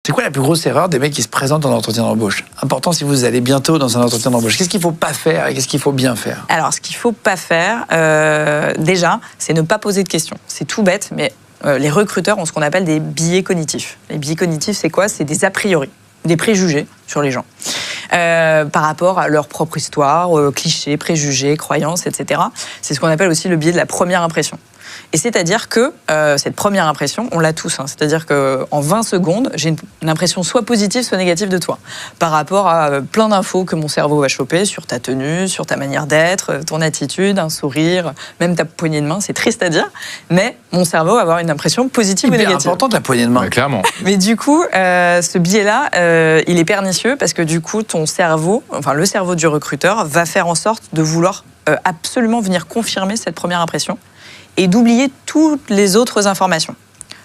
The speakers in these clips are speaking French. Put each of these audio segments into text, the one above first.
C'est quoi la plus grosse erreur des mecs qui se présentent en entretien d'embauche? Important si vous allez bientôt dans un entretien d'embauche. Qu'est-ce qu'il ne faut pas faire et qu'est-ce qu'il faut bien faire? Alors, ce qu'il ne faut pas faire, déjà, c'est ne pas poser de questions. C'est tout bête, mais les recruteurs ont ce qu'on appelle des biais cognitifs. Les biais cognitifs, c'est quoi? C'est des a priori, des préjugés sur les gens. Par rapport à leur propre histoire, clichés, préjugés, croyances, etc. C'est ce qu'on appelle aussi le biais de la première impression. Et c'est-à-dire que cette première impression, on l'a tous. Hein. C'est-à-dire qu'en 20 secondes, j'ai une impression soit positive, soit négative de toi. Par rapport à plein d'infos que mon cerveau va choper sur ta tenue, sur ta manière d'être, ton attitude, un sourire, même ta poignée de main. C'est triste à dire, mais mon cerveau va avoir une impression positive ou négative. C'est important la poignée de main. Ouais, clairement. Mais du coup, ce biais-là, il est pernicieux parce que du coup, ton cerveau, enfin le cerveau du recruteur, va faire en sorte de vouloir absolument venir confirmer cette première impression et d'oublier toutes les autres informations.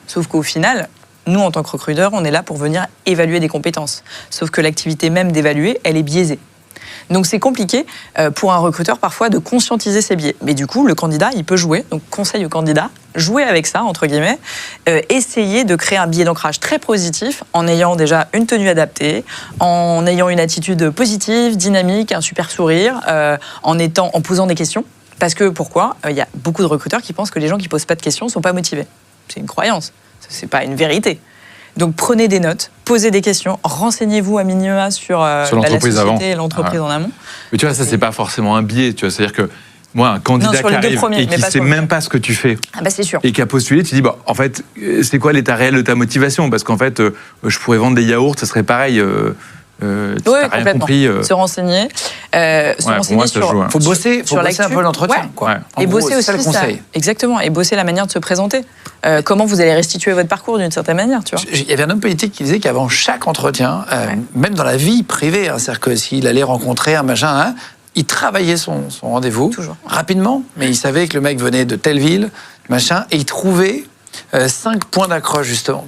Sauf qu'au final, nous, en tant que recruteurs, on est là pour venir évaluer des compétences. Sauf que l'activité même d'évaluer, elle est biaisée. Donc c'est compliqué pour un recruteur parfois de conscientiser ses biais. Mais du coup, le candidat, il peut jouer, donc conseil au candidat, jouer avec ça, entre guillemets, essayer de créer un biais d'ancrage très positif en ayant déjà une tenue adaptée, en ayant une attitude positive, dynamique, un super sourire, en posant des questions. Parce que pourquoi? Il y a beaucoup de recruteurs qui pensent que les gens qui ne posent pas de questions ne sont pas motivés. C'est une croyance, ce n'est pas une vérité. Donc prenez des notes, posez des questions, renseignez-vous à minima sur l'entreprise la avant. société et l'entreprise en amont. Mais tu vois, ça, c'est pas forcément un biais. Tu vois, c'est-à-dire que moi, un candidat sur qui les deux arrive premiers, et qui mais pas sait sur le même pas ce que tu fais Ah bah c'est sûr. et qui a postulé, tu dis, bah, en fait, c'est quoi l'état réel de ta motivation? Parce qu'en fait, je pourrais vendre des yaourts, ça serait pareil. Oui, t'as rien complètement. compris. Se renseigner. Pour moi, ça joue, hein. Faut bosser un peu l'entretien. Ouais. Quoi. Ouais. En Et gros, bosser c'est aussi ça le conseil. Exactement. Et bosser la manière de se présenter. Comment vous allez restituer votre parcours d'une certaine manière, tu vois. Il y avait un homme politique qui disait qu'avant chaque entretien, même dans la vie privée, hein, c'est-à-dire que s'il allait rencontrer un machin, hein, il travaillait son rendez-vous rapidement, mais il savait que le mec venait de telle ville, machin, et il trouvait 5 points d'accroche, justement.